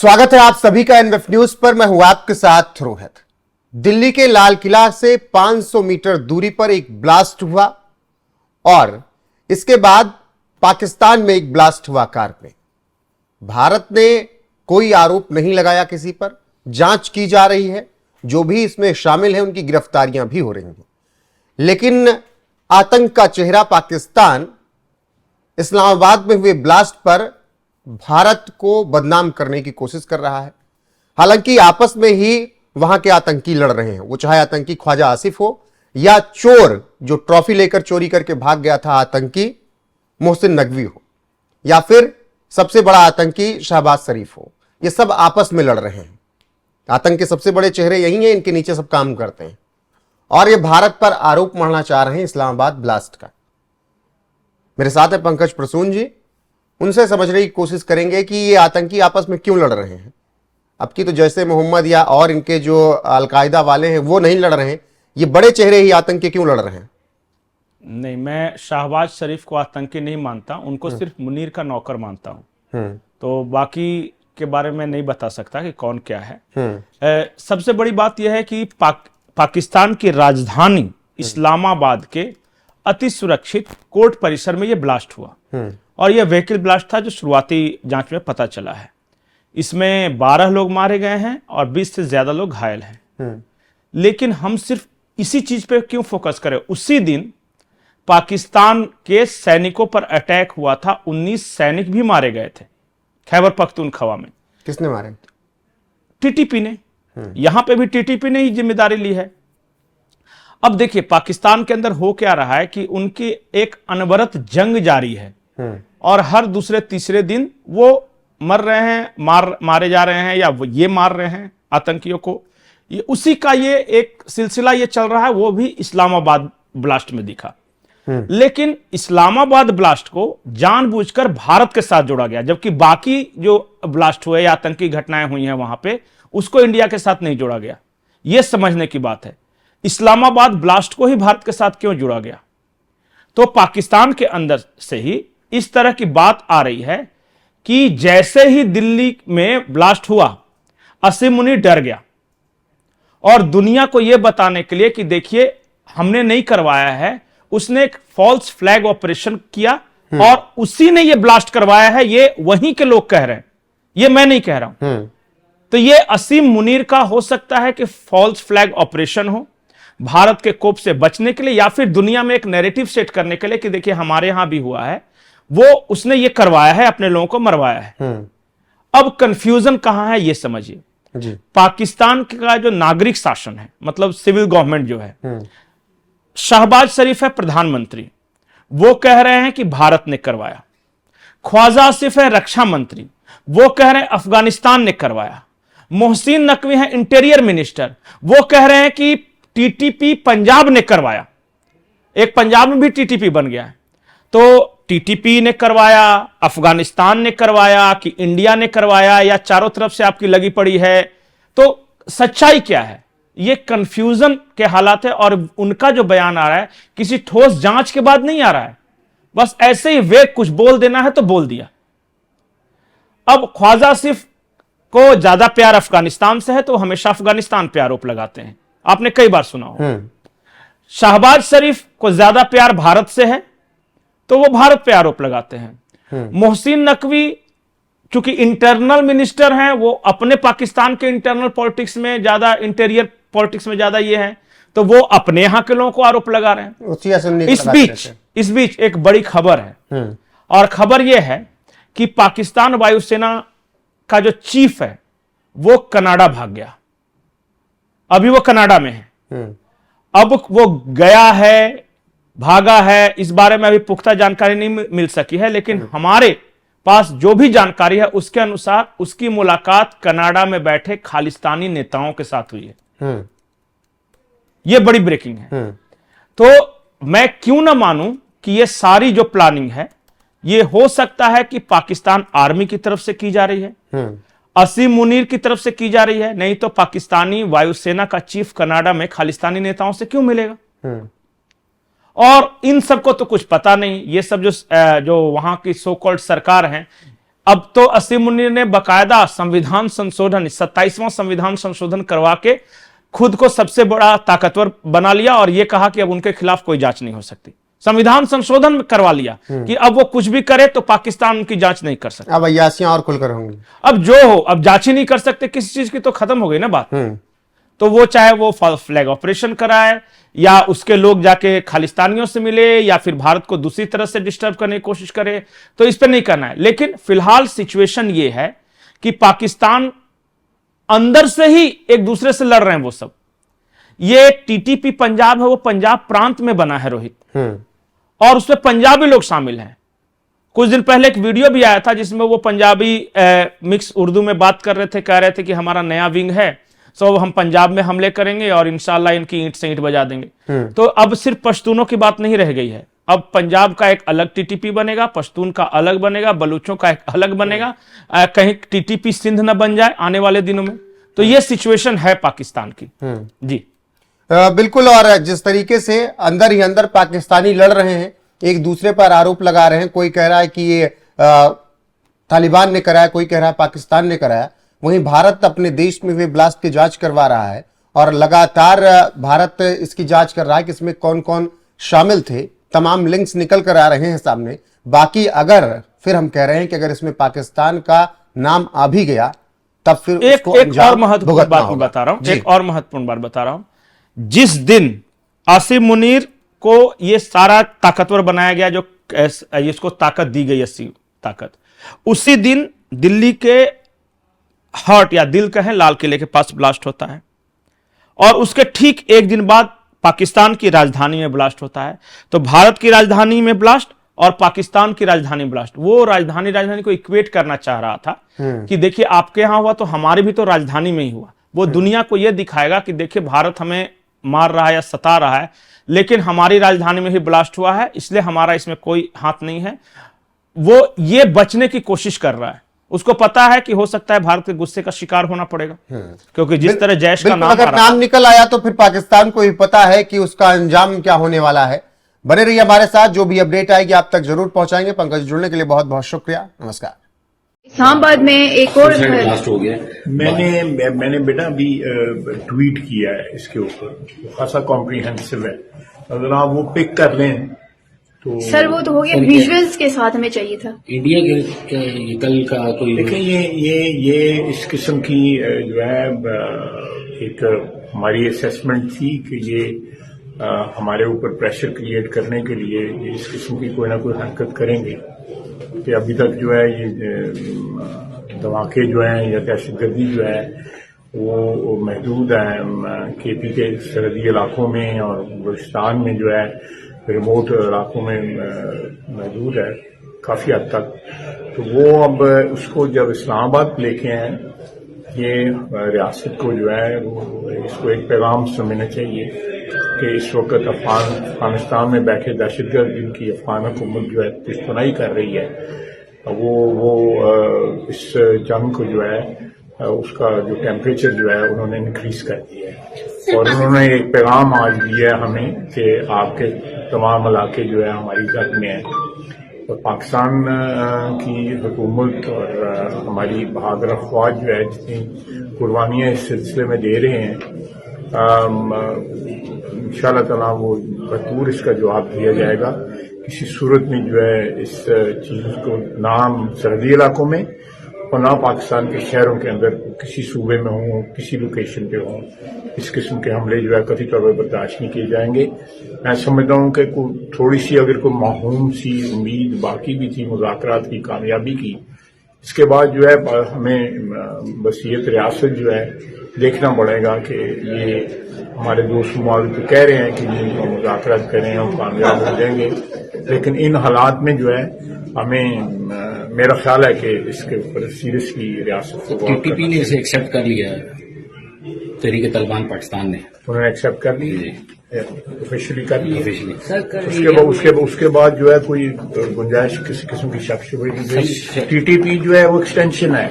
स्वागत है आप सभी का एनएफ न्यूज पर। मैं हूं आपके साथ रोहित। दिल्ली के लाल किला से 500 मीटर दूरी पर एक ब्लास्ट हुआ और इसके बाद पाकिस्तान में एक ब्लास्ट हुआ कार में। भारत ने कोई आरोप नहीं लगाया किसी पर, जांच की जा रही है, जो भी इसमें शामिल है उनकी गिरफ्तारियां भी हो रही हैं। लेकिन आतंक का चेहरा पाकिस्तान इस्लामाबाद में हुए ब्लास्ट पर भारत को बदनाम करने की कोशिश कर रहा है। हालांकि आपस में ही वहां के आतंकी लड़ रहे हैं, वो चाहे आतंकी ख्वाजा आसिफ हो या चोर जो ट्रॉफी लेकर चोरी करके भाग गया था आतंकी मोहसिन नकवी हो, या फिर सबसे बड़ा आतंकी शहबाज शरीफ हो। ये सब आपस में लड़ रहे हैं। आतंक के सबसे बड़े चेहरे यही हैं, इनके नीचे सब काम करते हैं और ये भारत पर आरोप मढ़ना चाह रहे हैं इस्लामाबाद ब्लास्ट का। मेरे साथ है पंकज प्रसून जी, उनसे समझने की कोशिश करेंगे कि ये आतंकी आपस में क्यों लड़ रहे हैं। अब की तो जैसे मोहम्मद या और इनके जो अलकायदा वाले हैं वो नहीं लड़ रहे हैं, ये बड़े चेहरे ही आतंकी क्यों लड़ रहे हैं? नहीं, मैं शहबाज शरीफ को आतंकी नहीं मानता, उनको सिर्फ मुनीर का नौकर मानता हूं। तो बाकी के बारे में नहीं बता सकता कि कौन क्या है। सबसे बड़ी बात यह है कि पाकिस्तान की राजधानी इस्लामाबाद के अति सुरक्षित कोर्ट परिसर में यह ब्लास्ट हुआ और यह व्हीकल ब्लास्ट था जो शुरुआती जांच में पता चला है। इसमें 12 लोग मारे गए हैं और 20 से ज्यादा लोग घायल हैं। लेकिन हम सिर्फ इसी चीज पे क्यों फोकस करें? उसी दिन पाकिस्तान के सैनिकों पर अटैक हुआ था, 19 सैनिक भी मारे गए थे खैबर पख्तूनख्वा में। किसने मारे? टीटीपी ने। यहां पे भी टीटीपी ने ही जिम्मेदारी ली है। अब देखिए पाकिस्तान के अंदर हो क्या रहा है कि उनकी एक अनवरत जंग जारी है और हर दूसरे तीसरे दिन वो मर रहे हैं, मारे जा रहे हैं या ये मार रहे हैं आतंकियों को। ये उसी का ये एक सिलसिला ये चल रहा है, वो भी इस्लामाबाद ब्लास्ट में दिखा। लेकिन इस्लामाबाद ब्लास्ट को जानबूझकर भारत के साथ जोड़ा गया, जबकि बाकी जो ब्लास्ट हुए या आतंकी घटनाएं हुई हैं वहां पे उसको इंडिया के साथ नहीं जोड़ा गया। यह समझने की बात है इस्लामाबाद ब्लास्ट को ही भारत के साथ क्यों जोड़ा गया। तो पाकिस्तान के अंदर से ही इस तरह की बात आ रही है कि जैसे ही दिल्ली में ब्लास्ट हुआ असीम मुनीर डर गया और दुनिया को यह बताने के लिए कि देखिए हमने नहीं करवाया है, उसने एक फॉल्स फ्लैग ऑपरेशन किया और उसी ने यह ब्लास्ट करवाया है। ये वहीं के लोग कह रहे हैं, ये मैं नहीं कह रहा हूं। तो ये असीम मुनीर का हो सकता है कि फॉल्स फ्लैग ऑपरेशन हो भारत के कोप से बचने के लिए, या फिर दुनिया में एक नैरेटिव सेट करने के लिए कि देखिए हमारे यहां भी हुआ है, वो उसने ये करवाया है, अपने लोगों को मरवाया है। अब कंफ्यूजन कहां है ये समझिए। पाकिस्तान का जो नागरिक शासन है, मतलब सिविल गवर्नमेंट जो है, शहबाज शरीफ है प्रधानमंत्री, वो कह रहे हैं कि भारत ने करवाया। ख्वाजा आसिफ है रक्षा मंत्री, वो कह रहे हैं अफगानिस्तान ने करवाया। मोहसिन नकवी है इंटीरियर मिनिस्टर, वो कह रहे हैं कि टीटीपी पंजाब ने करवाया। एक पंजाब में भी टीटीपी बन गया है। तो टीटीपी ने करवाया, अफगानिस्तान ने करवाया कि इंडिया ने करवाया, या चारों तरफ से आपकी लगी पड़ी है। तो सच्चाई क्या है? ये कंफ्यूजन के हालात है और उनका जो बयान आ रहा है किसी ठोस जांच के बाद नहीं आ रहा है, बस ऐसे ही वे कुछ बोल देना है तो बोल दिया। अब ख्वाजा आसिफ को ज्यादा प्यार अफगानिस्तान से है तो हमेशा अफगानिस्तान पे आरोप लगाते हैं, आपने कई बार सुना हो। शहबाज शरीफ को ज्यादा प्यार भारत से है तो वो भारत पे आरोप लगाते हैं। मोहसिन नकवी चूंकि इंटरनल मिनिस्टर हैं, वो अपने पाकिस्तान के इंटरनल पॉलिटिक्स में ज्यादा, इंटीरियर पॉलिटिक्स में ज्यादा ये हैं, तो वो अपने यहां के लोगों को आरोप लगा रहे हैं। इस बीच एक बड़ी खबर है और खबर यह है कि पाकिस्तान वायुसेना का जो चीफ है वो कनाडा भाग गया। अभी वो कनाडा में है। अब वो गया है, भागा है, इस बारे में अभी पुख्ता जानकारी नहीं मिल सकी है, लेकिन हमारे पास जो भी जानकारी है उसके अनुसार उसकी मुलाकात कनाडा में बैठे खालिस्तानी नेताओं के साथ हुई है। यह बड़ी ब्रेकिंग है। तो मैं क्यों ना मानूं कि यह सारी जो प्लानिंग है यह हो सकता है कि पाकिस्तान आर्मी की तरफ से की जा रही है, असीम मुनीर की तरफ से की जा रही है। नहीं तो पाकिस्तानी वायुसेना का चीफ कनाडा में खालिस्तानी नेताओं से क्यों मिलेगा? और इन सबको तो कुछ पता नहीं। ये सब जो वहां की सो कॉल्ड सरकार है, अब तो असीम मुनीर ने बकायदा संविधान संशोधन 27वां संविधान संशोधन करवा के खुद को सबसे बड़ा ताकतवर बना लिया और यह कहा कि अब उनके खिलाफ कोई जांच नहीं हो सकती। संविधान संशोधन करवा लिया कि अब वो कुछ भी करे तो पाकिस्तान उनकी जांच नहीं कर सकता। अब अय्यासियां और खुलकर होंगी। अब जो हो, अब जांच ही नहीं कर सकते किसी चीज की, तो खत्म हो गई ना बात। तो वो चाहे वो फ्लैग ऑपरेशन कराए या उसके लोग जाके खालिस्तानियों से मिले या फिर भारत को दूसरी तरह से डिस्टर्ब करने की कोशिश करे, तो इस पर नहीं करना है। लेकिन फिलहाल सिचुएशन ये है कि पाकिस्तान अंदर से ही एक दूसरे से लड़ रहे हैं वो सब। ये टीटीपी पंजाब है, वो पंजाब प्रांत में बना है रोहित, और उसमें पंजाबी लोग शामिल हैं। कुछ दिन पहले एक वीडियो भी आया था जिसमें वो पंजाबी मिक्स उर्दू में बात कर रहे थे, कह रहे थे कि हमारा नया विंग है, सो हम पंजाब में हमले करेंगे और इंशाल्लाह इनकी ईंट से ईंट बजा देंगे। तो अब सिर्फ पश्तूनों की बात नहीं रह गई है, अब पंजाब का एक अलग टीटीपी बनेगा, पश्तून का अलग बनेगा, बलूचों का एक अलग बनेगा, कहीं टीटीपी सिंध न बन जाए आने वाले दिनों में। तो ये सिचुएशन है पाकिस्तान की। जी बिल्कुल। और जिस तरीके से अंदर ही अंदर पाकिस्तानी लड़ रहे हैं, एक दूसरे पर आरोप लगा रहे हैं, कोई कह रहा है कि ये तालिबान ने कराया, कोई कह रहा है पाकिस्तान ने कराया, वहीं भारत अपने देश में हुए ब्लास्ट की जांच करवा रहा है और लगातार भारत इसकी जांच कर रहा है कि इसमें कौन कौन शामिल थे। तमाम लिंक्स निकल कर आ रहे हैं सामने। बाकी अगर फिर हम कह रहे हैं कि अगर इसमें पाकिस्तान का नाम आ भी गया तब फिर एक और महत्वपूर्ण बात बता रहा हूं, एक और महत्वपूर्ण बात बता रहा हूं। जिस दिन आसिम मुनीर को यह सारा ताकतवर बनाया गया, जो इसको ताकत दी गई, अस्सी ताकत, उसी दिन दिल्ली के हार्ट या दिल कहें लाल किले के पास ब्लास्ट होता है और उसके ठीक एक दिन बाद पाकिस्तान की राजधानी में ब्लास्ट होता है। तो भारत की राजधानी में ब्लास्ट और पाकिस्तान की राजधानी में ब्लास्ट। वो राजधानी को इक्वेट करना चाह रहा था कि देखिए आपके यहां हुआ तो हमारे भी तो राजधानी में ही हुआ। वो दुनिया को यह दिखाएगा कि देखिए भारत हमें मार रहा है या सता रहा है, लेकिन हमारी राजधानी में ही ब्लास्ट हुआ है, इसलिए हमारा इसमें कोई हाथ नहीं है। वो ये बचने की कोशिश कर रहा है। उसको पता है कि हो सकता है भारत के गुस्से का शिकार होना पड़ेगा, क्योंकि जिस तरह जैश का नाम अगर नाम निकल आया तो फिर पाकिस्तान को भी पता है कि उसका अंजाम क्या होने वाला है। बने रहिए हमारे साथ, जो भी अपडेट आएगी आप तक जरूर पहुंचाएंगे। पंकज, जुड़ने के लिए बहुत बहुत शुक्रिया। नमस्कार। इस्लामाबाद में एक और ब्लास्ट हो गया। मैंने बेटा अभी ट्वीट किया है इसके ऊपर, खासा कॉम्प्रिहेंसिव है, अगर आप वो पिक कर लें तो। सर वो तो हो गया, विजुअल्स के साथ हमें चाहिए था। इंडिया के कल का कोई देखिए ये इस किस्म की जो है एक हमारी असेसमेंट थी कि ये हमारे ऊपर प्रेशर क्रिएट करने के लिए इस किस्म की कोई ना कोई हरकत करेंगे कि अभी तक जो है ये धमाके जो हैं या दहशतगर्दी जो है वो महदूद है केपी के सरहदी इलाकों में और बलूचिस्तान में जो है रिमोट इलाकों में महदूद है काफी हद तक। तो वो अब उसको जब इस्लामाबाद लेके आए, ये रियासत को जो है वो इसको एक पैगाम समझना चाहिए कि इस वक्त अफगानिस्तान में बैठे दहशतगर्द जिनकी अफगान हुकूमत जो है पिस्तौनाई कर रही है, वो इस जंग को जो है उसका जो टेम्परेचर जो है उन्होंने इंक्रीज कर दिया है और उन्होंने एक पैगाम आज दिया है हमें कि आपके तमाम इलाके जो है हमारी जद में है। और पाकिस्तान की हुकूमत और हमारी बहादुर अफवाज जो है जितनी कुर्बानियां इस सिलसिले में दे रहे हैं, इंशाअल्लाह ताला वो भरपूर इसका जवाब दिया जाएगा। किसी सूरत में जो है इस चीज को नाम सरहदी इलाकों में और ना पाकिस्तान के शहरों के अंदर किसी सूबे में हो, किसी लोकेशन पे हो, इस किस्म के हमले जो है कभी तौर पर बर्दाश्त नहीं किए जाएंगे। मैं समझता हूँ कि थोड़ी सी अगर कोई माहूम सी उम्मीद बाकी भी थी मुज़ाकरात की कामयाबी की, इसके बाद जो है हमें बसीयत रियासत जो है देखना पड़ेगा कि ये हमारे दोस्त ममालिक तो कह रहे हैं कि ये मुज़ाकरात करें और कामयाब हो जाएंगे, लेकिन इन हालात में जो है हमें मेरा ख्याल है कि इसके ऊपर सीरियसली रियासत को टीटीपी ने इसे एक्सेप्ट कर लिया है, तहरीक तालिबान पाकिस्तान ने उन्होंने एक्सेप्ट कर ली, ऑफिशियली कर ली। ऑफिशियली उसके बाद जो है कोई गुंजाइश किसी किस्म की शक शुबे टीटीपी जो है वो एक्सटेंशन है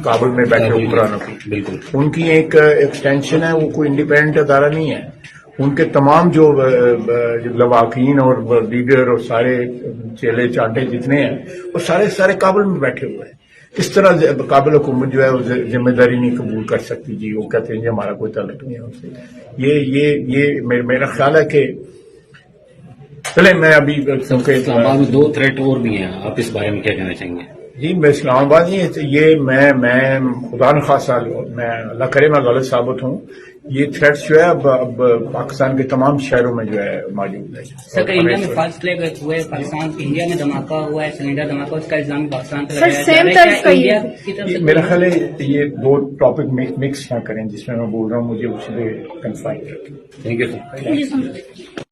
काबुल में बैठे हुक्मरानों की, बिल्कुल उनकी एक एक्सटेंशन है, वो कोई इंडिपेंडेंट अदारा नहीं है। उनके तमाम जो लवाकीन और लीडर और सारे चेले चाटे जितने हैं वो सारे काबुल में बैठे हुए हैं। इस तरह काबिल हुकूमत जो है वो जिम्मेदारी नहीं कबूल कर सकती जी। वो कहते हैं कि हमारा कोई ताल्लुक नहीं है उनसे। ये मेरा ख्याल है कि चले मैं अभी क्योंकि इस्लामाबाद में 2 थ्रेट और भी हैं, आप इस बारे में क्या कहना चाहेंगे? जी मैं इस्लामाबाद नहीं, ये मैं खुदा न खासा, मैं अल्लाह करे मैं गलत साबित हूँ, ये थ्रेट्स जो है अब पाकिस्तान के तमाम शहरों में जो है मौजूद है। सर इंडिया में फर्स्ट फ्लैग हुए पाकिस्तान के, इंडिया में धमाका हुआ है, सिलेंडर धमाका, उसका इल्जाम पाकिस्तान पर सर, लगाया सेम जा रहा है। तर्ज क्या का इंडिया ये की तरफ से मेरा ख्याल है ये 2 टॉपिक मिक्स ना करें जिसमें मैं बोल रहा हूँ, मुझे उसी पे कंफाइन रखें। Thank you sir.